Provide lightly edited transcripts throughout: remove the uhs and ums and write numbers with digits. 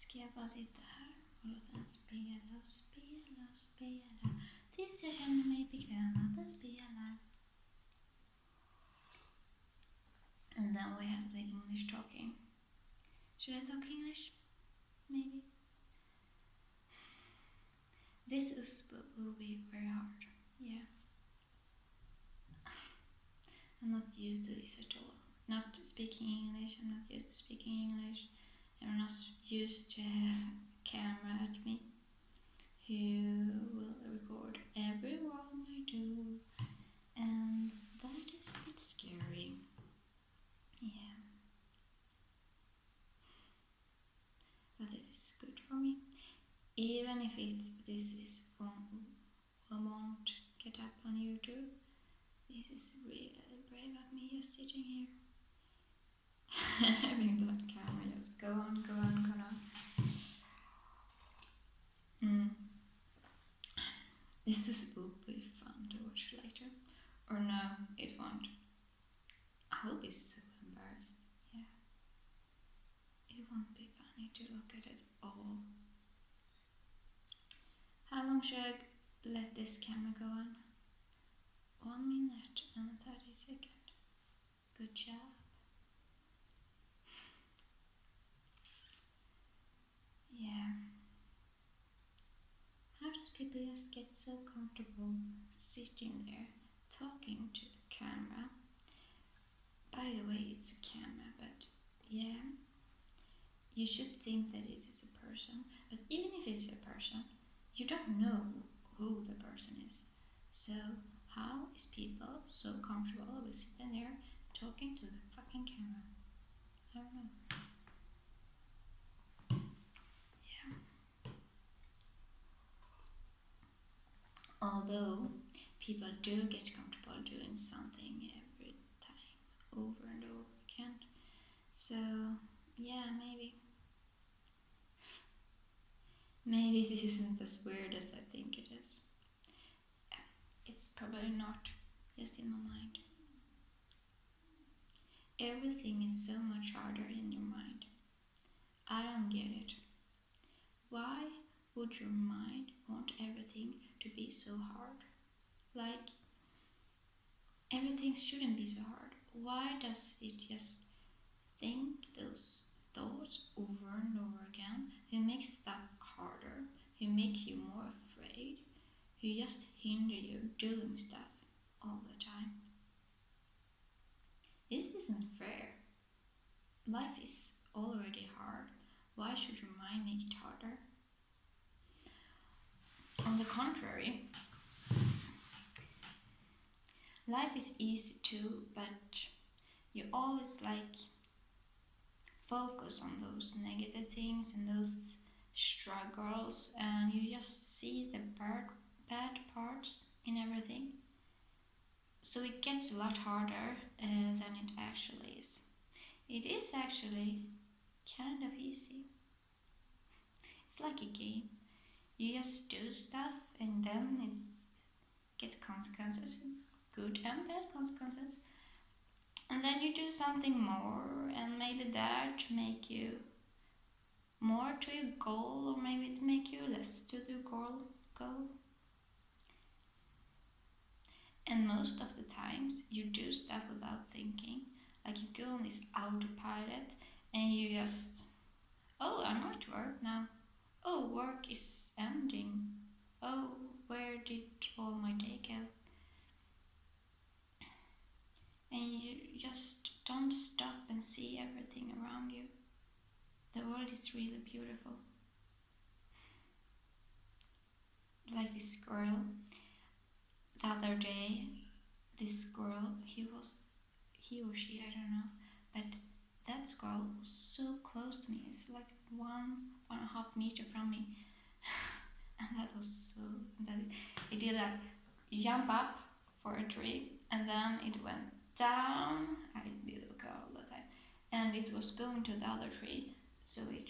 Ska jag bara sitta här och låta den spela och spela och spela tills jag känner mig bekväm att den spelar. And then we have the English talking. Should I talk English? Maybe. This will be very hard. Yeah. I'm not used to this at all. Not speaking English. I'm not used to speaking English. I'm not used to have a camera at me who will record every wrong I do, and that is a bit scary. Yeah. But it is good for me. Even if this won't get up on YouTube, this is really brave of me just sitting here. Having that camera just go on. This will be fun to watch later. Or no, it won't. I will be so embarrassed. Yeah. It won't be funny to look at it all. How long should I let this camera go on? 1 minute and 30 seconds. Good job. Yeah. How does people just get so comfortable sitting there talking to the camera? By the way, it's a camera, but yeah, you should think that it is a person. But even if it's a person, you don't know who the person is. So how is people so comfortable with sitting there talking to the fucking camera? I don't know. Yeah. Although people do get comfortable doing something every time, over and over again. So yeah, maybe this isn't as weird as I think it is. It's probably not, just in my mind. Everything is so much harder in your mind. I don't get it. Why would your mind want everything to be so hard? Like, everything shouldn't be so hard. Why does it just think those thoughts over and over again, who make stuff harder, who make you more afraid, who just hinder you doing stuff all the time? This isn't fair. Life is already hard. Why should your mind make it harder? On the contrary, life is easy too, but you always focus on those negative things and those struggles, and you just see the bad parts in everything. So it gets a lot harder than it actually is. It is actually kind of easy. It's like a game. You just do stuff and then it gets consequences, good and bad consequences. And then you do something more, and maybe that make you more to your goal, or maybe it make you less to the goal. And most of the times you do stuff without thinking, like you go on this autopilot and you just, oh, I'm at work now. Oh, work is ending. Oh, where did all my day go? And you just don't stop and see everything around you. The world is really beautiful. Like this squirrel. The other day, this squirrel, he or she, I don't know, but that squirrel was so close to me. It's like 1.5 meter from me. And that was so, it did jump up for a tree, and then it went down. I did look all the time, and it was going to the other tree, so it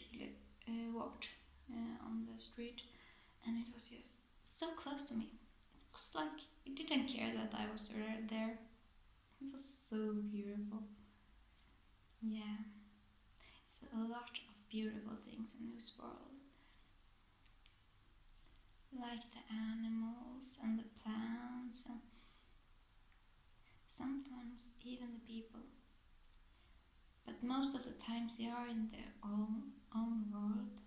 walked on the street, and it was just so close to me. It was like it didn't care that I was there. It was so beautiful. Yeah, it's a lot of beautiful things in this world, like the animals and the plants, and sometimes even the people. But most of the times they are in their own world,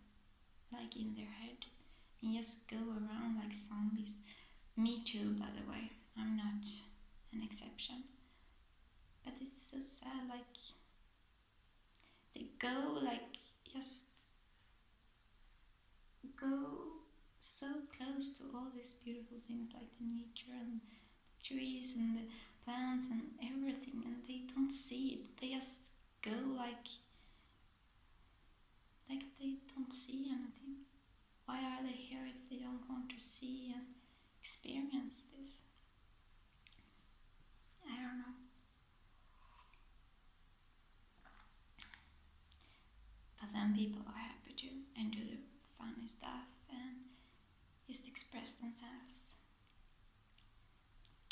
like in their head, and just go around like zombies. Me too, by the way. I'm not an exception. But it's so sad, like they go like just go so close to all these beautiful things like the nature and the trees and the plants and everything, and they don't see it. They just go like they don't see anything. Why are they here if they don't want to see and experience this? I don't know. But then people are happy to and do funny stuff and just express themselves.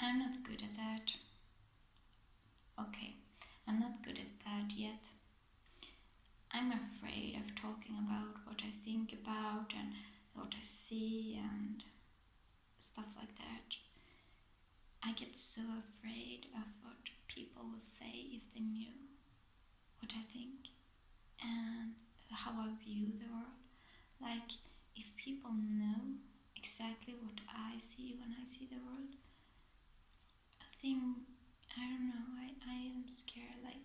I'm not good at that. Okay, I'm not good at that yet. I'm afraid of talking about what I think about and what I see and stuff like that. I get so afraid of what people will say if they knew what I think and how I view the world. Like, if people know exactly what I see when I see the world, I think, I don't know, I am scared, like,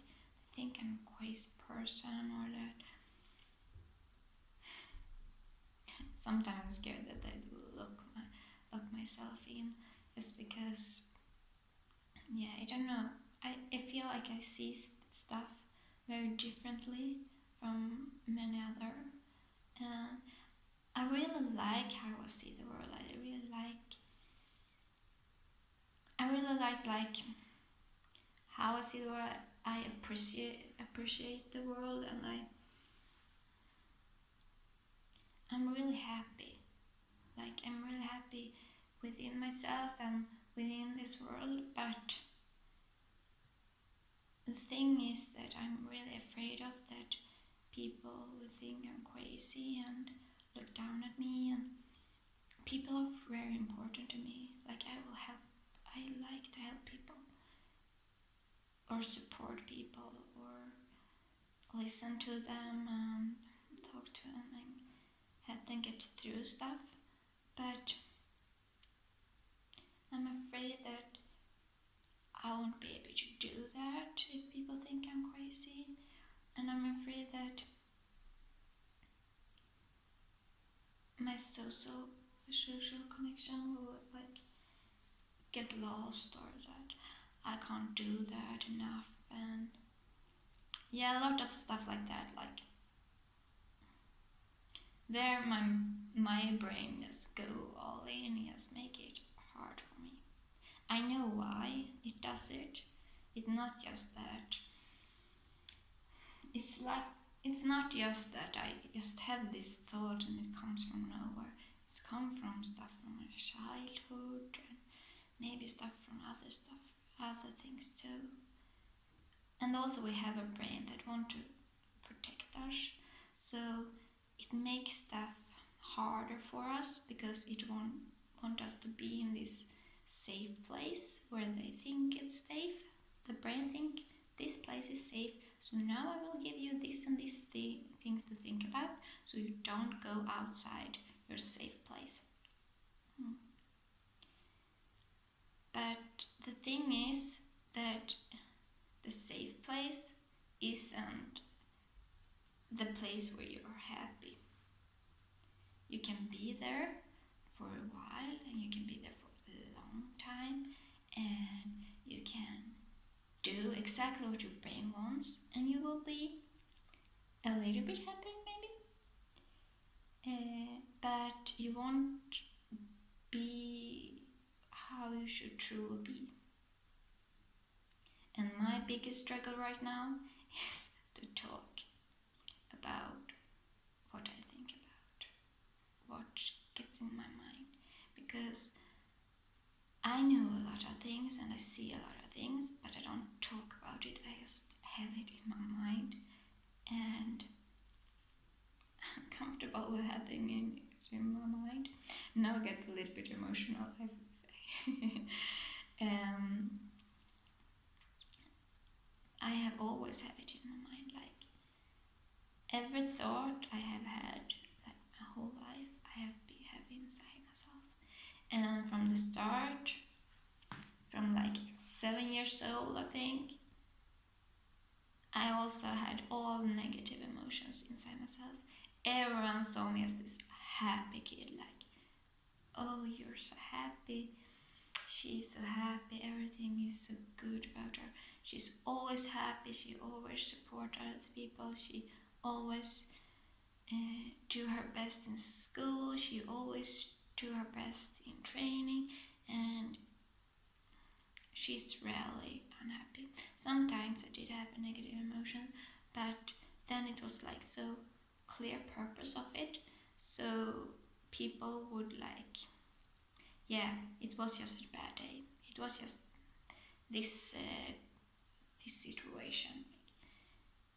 they think I'm a crazy person, or that sometimes I'm scared that I look myself in, just because, yeah, I don't know. I feel like I see stuff very differently from many other. And I really like how I see the world. I really like how I see the world. I appreciate the world, and I'm really happy. Like, I'm really happy within myself and within this world. But the thing is that I'm really afraid of that people will think I'm crazy and look down at me, and people are very important to me. Like, I like to help people or support people or listen to them and talk to them and help them get through stuff. But I'm afraid that I won't be able to do that if people think I'm crazy. And I'm afraid that my social connection will like get lost, or that I can't do that enough, and yeah, a lot of stuff like that. Like, there my brain just go all in and just make it hard for me. I know why it does it. It's not just that. It's like, it's not just that I just have this thought and it comes from nowhere. It's come from stuff from my childhood and maybe stuff from other things too. And also we have a brain that want to protect us, so it makes stuff harder for us because it want us to be in this safe place where they think it's safe. The brain think this place is safe, so now I will give you this and these things to think about, so you don't go outside your safe place. But the thing is that the safe place isn't the place where you are happy. You can be there for a while and you can be there for a long time, and you can do exactly what your brain wants, and you will be a little bit happy maybe, but you won't be how you should truly be. And my biggest struggle right now is to talk about what I think about, what gets in my mind, because I know a lot of things and I see a lot of things, but I don't talk about it. I just have it in my mind, and terrible with having in my mind. Now I get a little bit emotional. um, I have always had it in my mind, like every thought I have had, like my whole life, I have inside myself. And from the start, from like 7 years old, I think, I also had all negative emotions inside myself. Everyone saw me as this happy kid, like, oh, you're so happy. She's so happy. Everything is so good about her. She's always happy. She always supports other people. She always do her best in school. She always do her best in training, and she's rarely unhappy. Sometimes I did have negative emotions, but then it was like so clear purpose of it. So people would like, yeah, it was just a bad day. It was just this situation.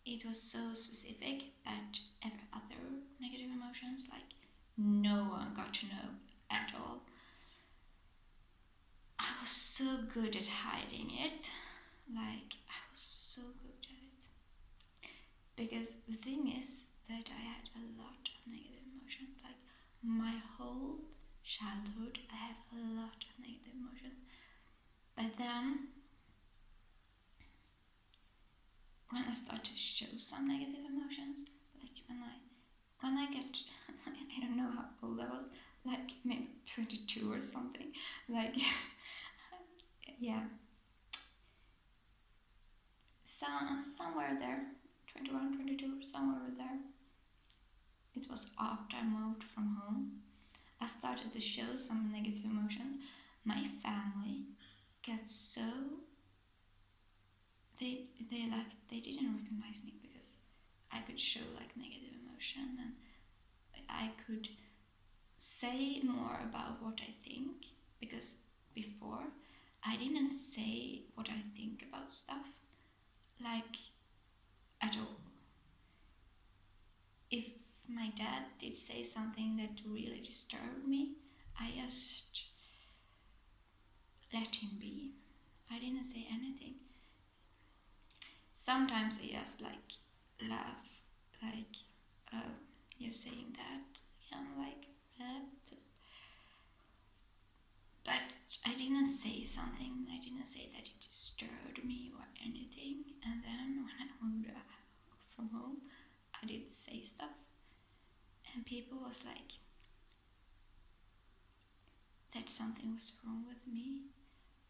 It was so specific, but every other negative emotions, like no one got to know at all. I was so good at hiding it. Like, I was so good at it. Because the thing is that I had a lot of negative emotions. Like, my whole childhood, I had a lot of negative emotions. But then, when I started to show some negative emotions, like when I get, I don't know how old I was, like maybe 22 or something, like, yeah, somewhere there, 21, 22, somewhere there. It was after I moved from home. I started to show some negative emotions. My family got so they didn't recognize me because I could show like negative emotion, and I could say more about what I think, because before I didn't say what I think about stuff, like, at all. If my dad did say something that really disturbed me, I just let him be. I didn't say anything. Sometimes I just like laugh, like, oh, you're saying that again, like that. But I didn't say something. I didn't say that it disturbed me or anything. And then when I moved from home, I did say stuff, and people was like that something was wrong with me.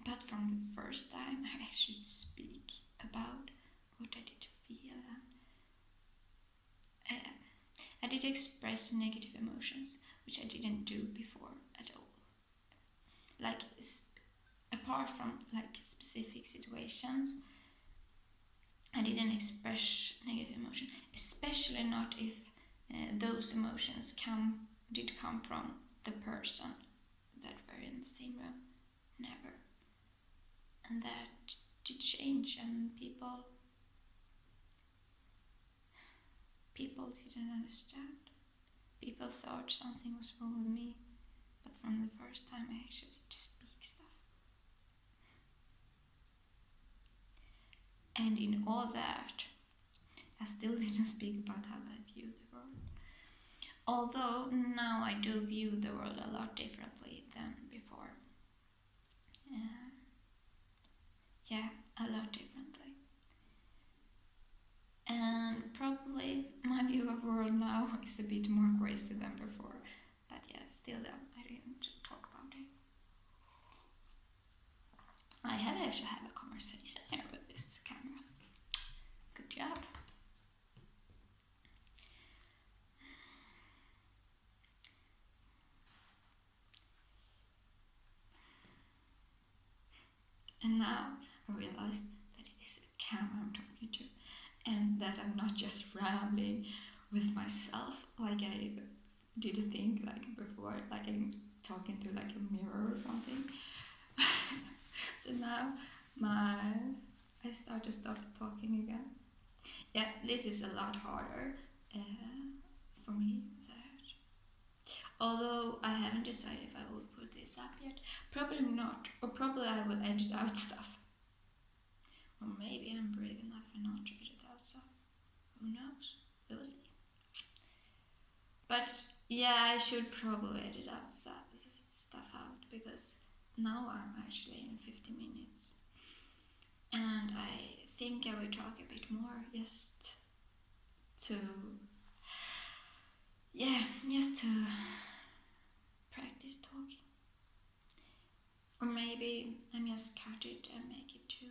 But from the first time I actually speak about what I did feel, and I did express negative emotions, which I didn't do before at all. Like, apart from like specific situations, I didn't express negative emotion, especially not if those emotions did come from the person that were in the same room. Never. And that did change, and people didn't understand. People thought something was wrong with me, but from the first time I actually did speak stuff. And in all that, I still didn't speak about how I view the world. Although now I do view the world a lot differently than before. Yeah, a lot differently. And probably my view of the world now is a bit more crazy than before. But yeah, still though, I didn't talk about it. I have actually had a conversation here with this camera. Good job. And now I realized that it is a camera I'm talking to, and that I'm not just rambling with myself like I did think like before, like I'm talking to like a mirror or something. So now I start to stop talking again. Yeah, this is a lot harder for me. That I haven't decided if I will put this up yet. Probably not, or probably I will edit out stuff. Or maybe I'm brave enough and not to edit out stuff. Who knows? We'll see. But yeah, I should probably edit out stuff out, because now I'm actually in 50 minutes. And I think I will talk a bit more just to practice talking. Or maybe I just cut it and make it 2.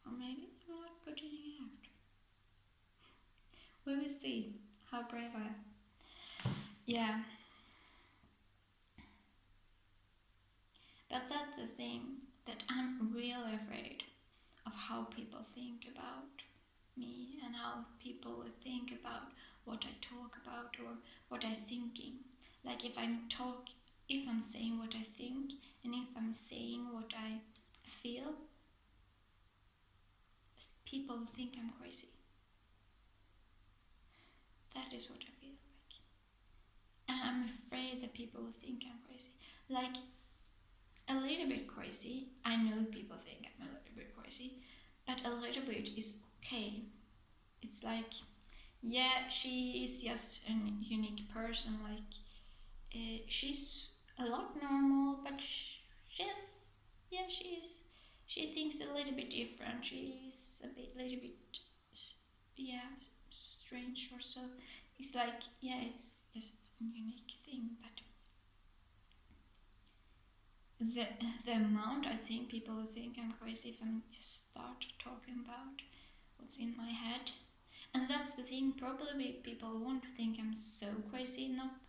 Or maybe I'm not putting it out. We will see how brave I am. Yeah. But that's the thing, that I'm really afraid of how people think about me and how people will think about what I talk about or what I'm thinking. Like if I'm saying what I think and if I'm saying what I feel, people think I'm crazy. That is what I feel like. And I'm afraid that people will think I'm crazy. Like, a little bit crazy. I know people think I'm a little bit crazy, but a little bit is okay. It's like, yeah, she is just a unique person. Like, she's a lot normal, but she thinks a little bit different. She's little bit, strange or so. It's like, yeah, it's just a unique thing, but the amount I think people will think I'm crazy if I just start talking about what's in my head. And that's the thing, probably people won't think I'm so crazy, not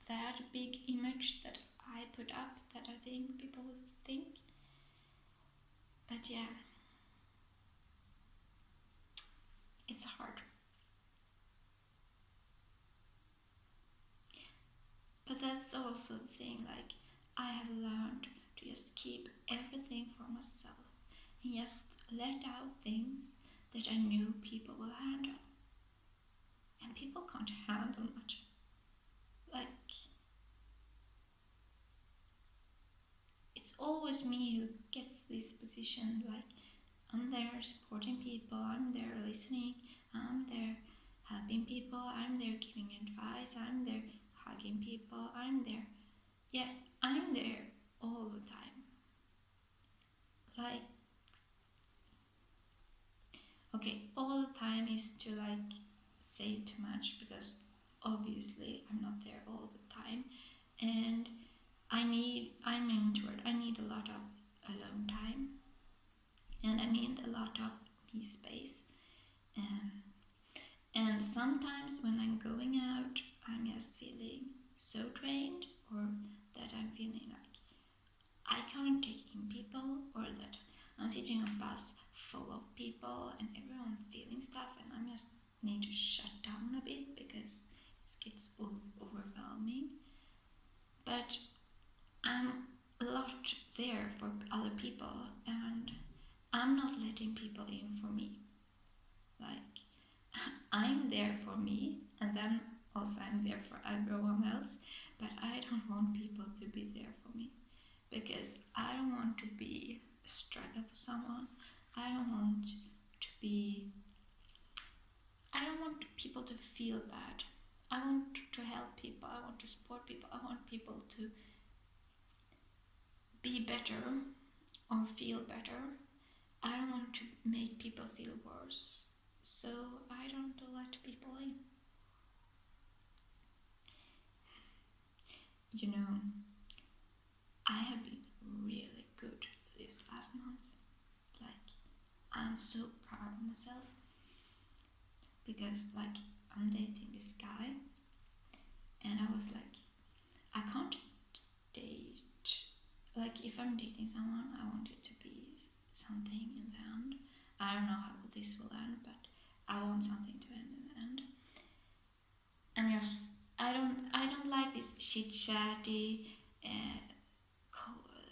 that big image that I put up that I think people will think. But yeah, it's hard. But that's also the thing, like, I have learned to just keep everything for myself and just let out things that I knew people will handle. And people can't handle much. Like, it's always me who gets this position, like, I'm there supporting people, I'm there listening, I'm there helping people, I'm there giving advice, I'm there hugging people, I'm there. Yeah, I'm there all the time. Like, okay, all the time is to like say too much, because obviously I'm not there all the time, and I'm an introvert. I need a lot of alone time, and I need a lot of peace space. And sometimes when I'm going out, I'm just feeling so drained, or that I'm feeling like I can't take in people, or that I'm sitting on a bus full of people and everyone feeling stuff, and I just need to shut down a bit because it gets overwhelming. But I'm a lot there for other people, and I'm not letting people in for me. Like, I'm there for me, and then also I'm there for everyone else, but I don't want people to be there for me, because I don't want to be a struggle for someone. I don't want people to feel bad. I want to help people. I want to support people. I want people to be better or feel better. I don't want to make people feel worse. So I don't let people in. You know, I have been really good this last month. Like, I'm so proud of myself, because like, I'm dating this guy, and I was like, I can't date, like, if I'm dating someone, I want it to be something in the end. I don't know how this will end, but I want something to end in the end. And just, I don't like this chit chatty,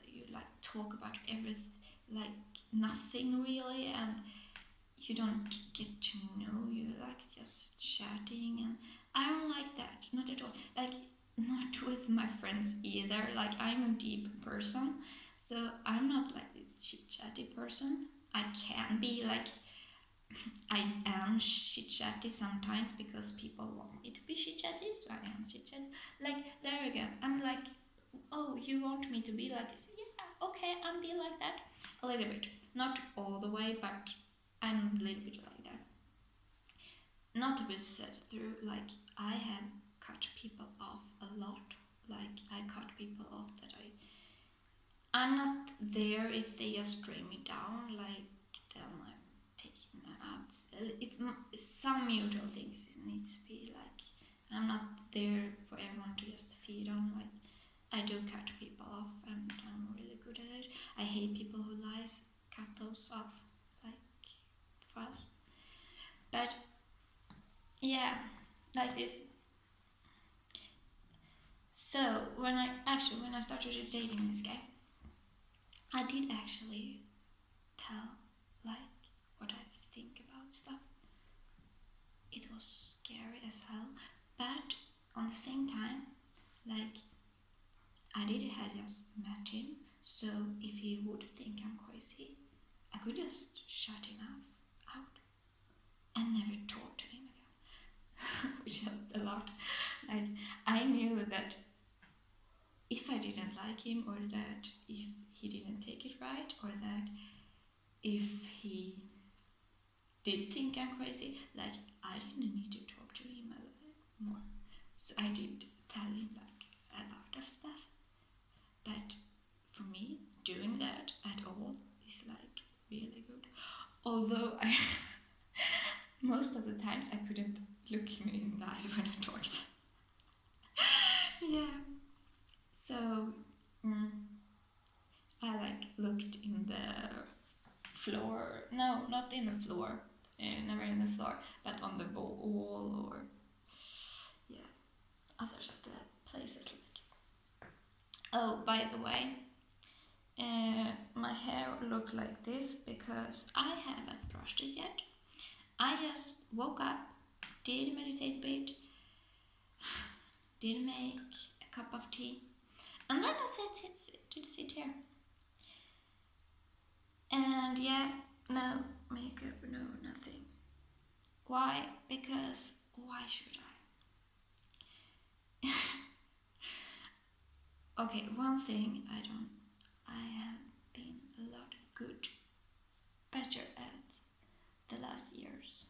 you like talk about everything, like nothing really, and you don't get to know, you like just chatting, and I don't like that, not at all. Like, not with my either. Like, I'm a deep person, so I'm not like this chit chatty person. I can be like, I am chit chatty sometimes because people want me to be chit chatty, so I am chit chatty. Like, there again, I'm like, oh, you want me to be like this? Yeah, okay, I'm be like that a little bit, not all the way, but I'm a little bit like that. Not to be said through, like, I have cut people off a lot. Like, I cut people off that I'm not there if they just string me down. Like, then I'm taking them out. It's some mutual things. It needs to be like, I'm not there for everyone to just feed on. Like, I do cut people off, and I'm really good at it. I hate people who lies. Cut those off like fast. But yeah, like this. So when I started dating this guy, I did actually tell like what I think about stuff. It was scary as hell, but on the same time, like, I did had just met him, so if he would think I'm crazy, I could just shut him out and never talk to him again, which helped a lot. Like, I knew that if I didn't like him, or that if he didn't take it right, or that if he did think I'm crazy, like, I didn't need to talk to him a little bit more. So I did tell him like a lot of stuff. But for me, doing that at all is like really good. Although I most of the times I couldn't look him in the eyes when I talked. Yeah. So mm, I like looked in the floor. No, not in the floor. Never in the floor, but on the wall, or yeah, other places. Like, oh, by the way, my hair looked like this because I haven't brushed it yet. I just woke up, did meditate a bit, did make a cup of tea, and then I did sit here. And yeah, no makeup, no nothing. Why? Because why should I? Okay, one thing I have been a lot better at the last years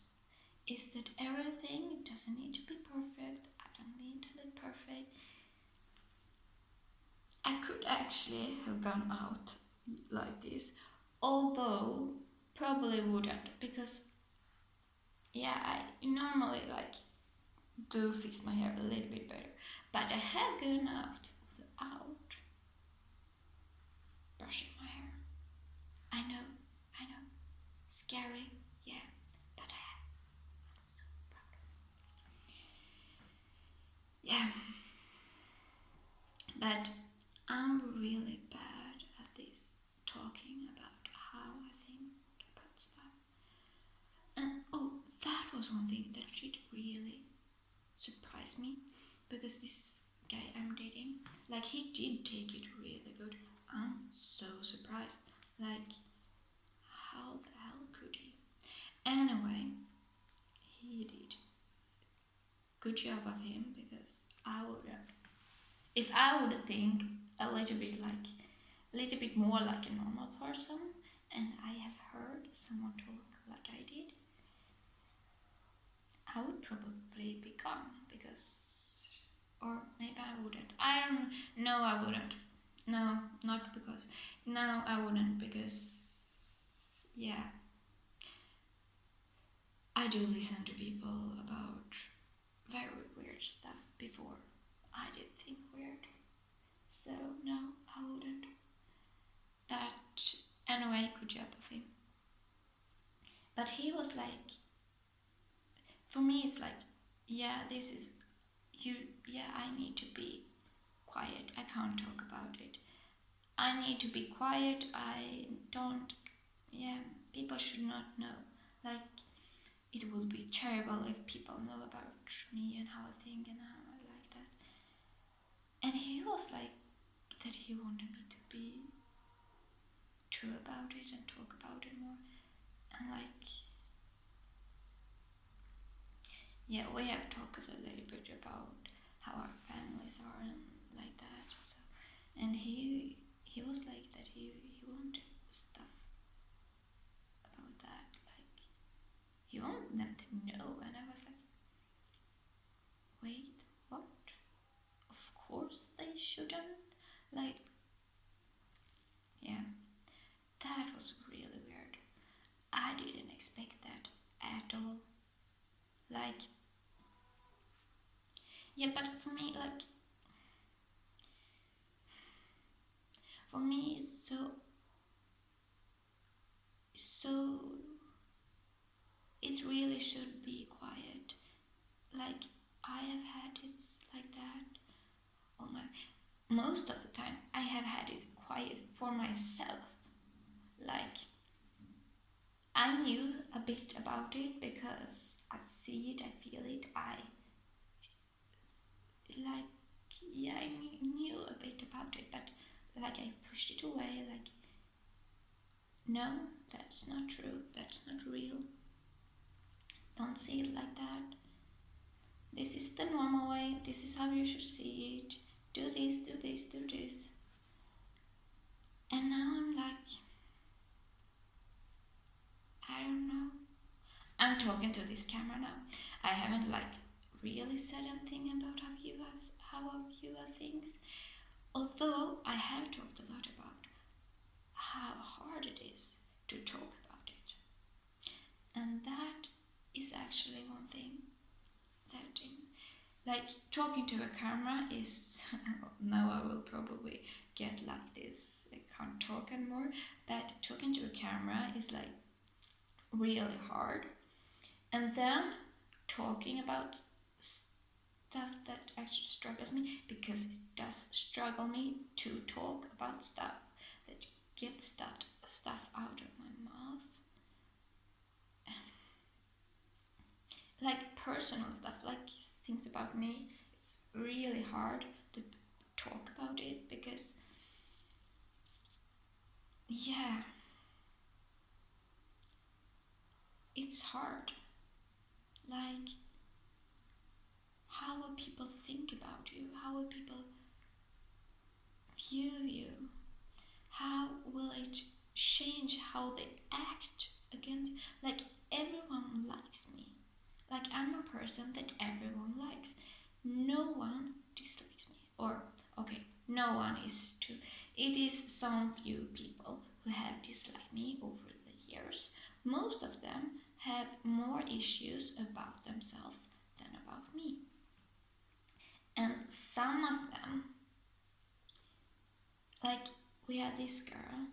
is that everything doesn't need to be perfect. I don't need to look perfect. I could actually have gone out like this, although probably wouldn't, because yeah, I normally like do fix my hair a little bit better, but I have gone out without brushing my hair. I know, scary, yeah, but I have. I'm so proud. Yeah, but I'm really bad at this, talking about how I think about stuff. And oh, that was one thing that did really surprise me, because this guy I'm dating, like, he did take it really good. I'm so surprised. Like, how the hell could he? Anyway, he did. Good job of him, because I would have. If I would think a little bit more like a normal person, and I have heard someone talk like I did, I would probably be gone, because, or maybe I wouldn't. I don't know. I wouldn't. No, not because. No, I wouldn't, because yeah, I do listen to people about very weird stuff before I did think weird. So no, I wouldn't. But anyway, good job of him. But he was like, for me, it's like, yeah, this is you. Yeah, I need to be quiet. I can't talk about it. I need to be quiet. I don't. Yeah, people should not know. Like, it would be terrible if people know about me and how I think and how I like that. And he was like, that he wanted me to be true about it and talk about it more. And like, yeah, we have talked a little bit about how our families are and like that. So, and he was like that. He wanted stuff about that. Like he wanted them to know, and I was like, wait, what? Of course they shouldn't. Like, yeah, that was really weird. I didn't expect that at all. Like, yeah, but for me, it's so it really should be quiet. Like, I have had it like that. Oh my, most of the time, I have had it quiet for myself. Like, I knew a bit about it because I see it, I feel it, I like, yeah, I knew a bit about it, but like I pushed it away. Like, no, that's not true, that's not real. Don't see it like that. This is the normal way, this is how you should see it. Do this, do this, do this. And now I'm like, I don't know. I'm talking to this camera now. I haven't like really said anything about how I view things. Although I have talked a lot about how hard it is to talk about it. And that is actually one thing that like talking to a camera is now I will probably get like this. I can't talk anymore. But talking to a camera is like really hard. And then talking about stuff that actually struggles me, because it does struggle me to talk about stuff that gets that stuff out of my mouth. Like personal stuff, like things about me, it's really hard to talk about it because, yeah, it's hard. Like, how will people think about you? How will people view you? How will it change how they act against you? Like, everyone likes me. Like, I'm a person that everyone likes. No one dislikes me. Or, okay, no one is true. It is some few people who have disliked me over the years. Most of them have more issues about themselves than about me. And some of them, like, we had this girl,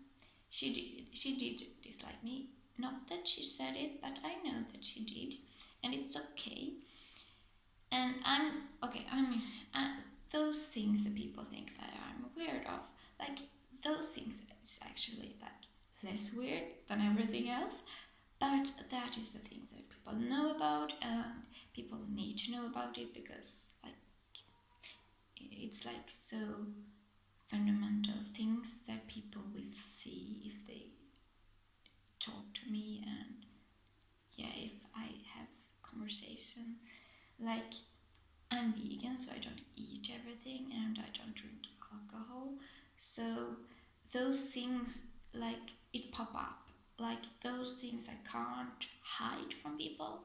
she did dislike me. Not that she said it, but I know that she did, and it's okay. And those things that people think that I'm weird of, like those things is actually like less weird than everything else. But that is the thing that people know about, and people need to know about it because like it's like so fundamental things that people will see if they talk to me, and yeah, if I have conversation. Like, I'm vegan, so I don't eat everything and I don't drink alcohol. So those things, like, it pop up. Like, those things I can't hide from people.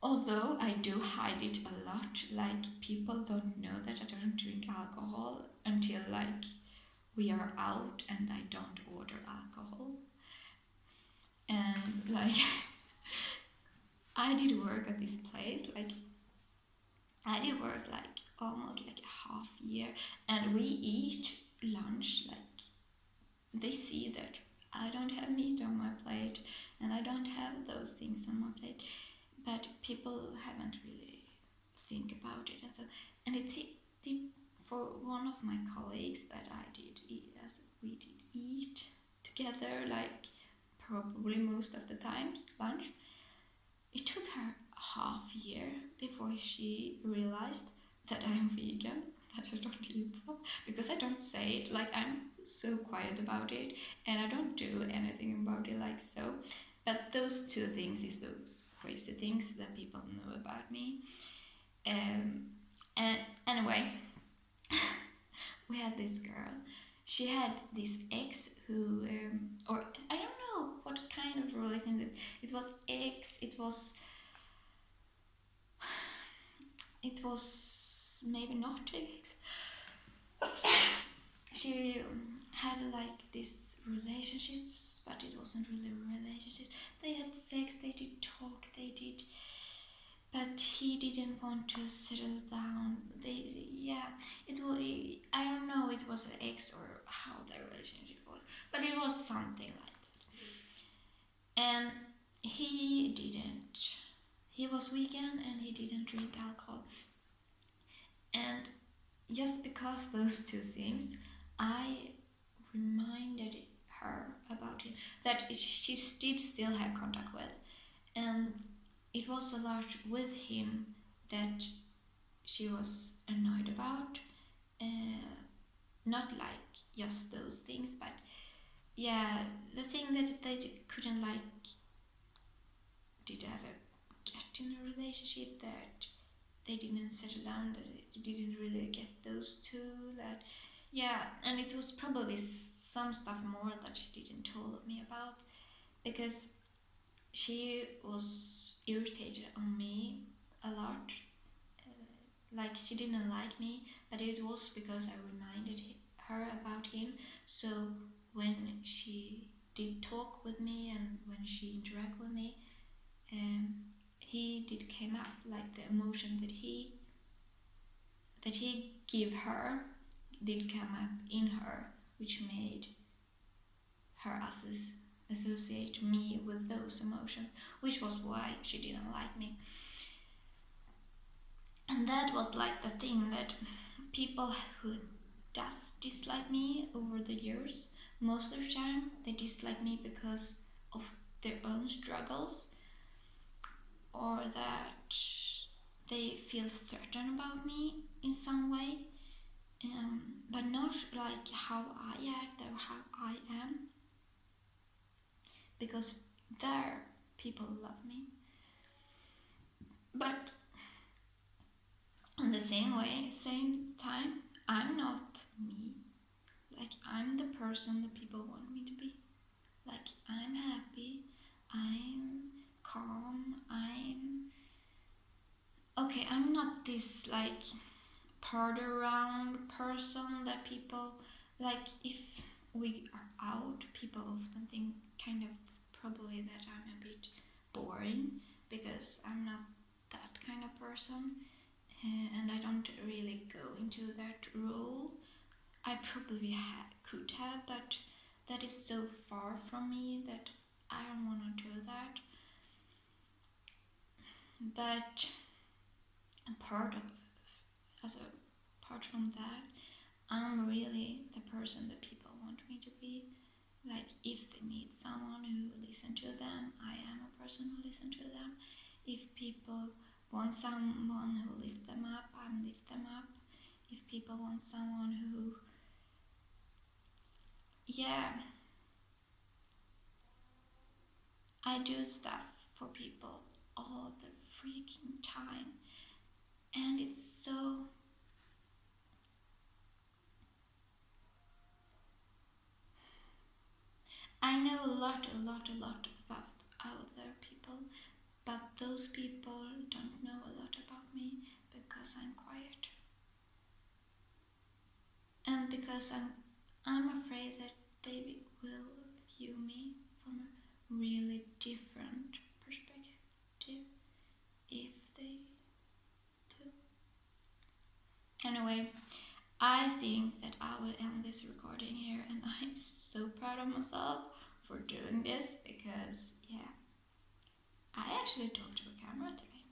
Although I do hide it a lot. Like, people don't know that I don't drink alcohol until like we are out and I don't order alcohol. And like I did work at this place, like I did work like almost like a half year, and we eat lunch like they see that I don't have meat on my plate and I don't have those things on my plate, but people haven't really think about it. And so, and it did for one of my colleagues that I did eat, as we did eat together, like probably most of the times lunch. It took her half year before she realized that I'm vegan. that I don't eat them because I don't say it. Like I'm so quiet about it, and I don't do anything about it like so. But those two things is those crazy things that people know about me. Um, and anyway, we had this girl. She had this ex who, or I don't know what kind of relationship. It was ex. It was maybe not ex. She had like these relationships, but it wasn't really a relationship. They had sex. They did talk. They did, but he didn't want to settle down. Yeah, it was. I don't know. It was an ex or how their relationship was, but it was something like that. And he didn't. He was vegan and he didn't drink alcohol. And just because those two things, I reminded her about him that she did still have contact with, and it was a lot with him that she was annoyed about. Not like just those things, but yeah, the thing that they couldn't like did ever get in a relationship, that they didn't settle down, that they didn't really get those two, that yeah. And it was probably some stuff more that she didn't told me about, because she was irritated on me a lot. Like she didn't like me, but it was because I reminded her about him. So when she did talk with me and when she interact with me, um, he did came up, like the emotion that he give her did come up in her, which made her associate me with those emotions, which was why she didn't like me. And that was like the thing, that people who does dislike me over the years, most of the time they dislike me because of their own struggles, or that they feel threatened about me in some way, but not like how I act or how I am, because there people love me. But in the same time, I'm not me. Like I'm the person that people want me to be. Like I'm happy, I'm calm, I'm not this like party around person that people like. If we are out, people often think kind of probably that I'm a bit boring, because I'm not that kind of person, and I don't really go into that role. I probably could have, but that is so far from me that I don't want to do that. But part of, as a apart from that, I'm really the person that people want me to be. Like if they need someone who listen to them, I am a person who listen to them. If people want someone who lift them up, I'm lift them up. If people want someone who, yeah, I do stuff for people all the freaking time. And it's so, I know a lot about other people, but those people don't know a lot about me because I'm quiet. And because I'm afraid that they will view me from a really different perspective if they do. Anyway, I think that I will end this recording here, and I'm so proud of myself for doing this, because yeah, I actually talked to a camera today.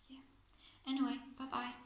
Yeah. Anyway, bye bye.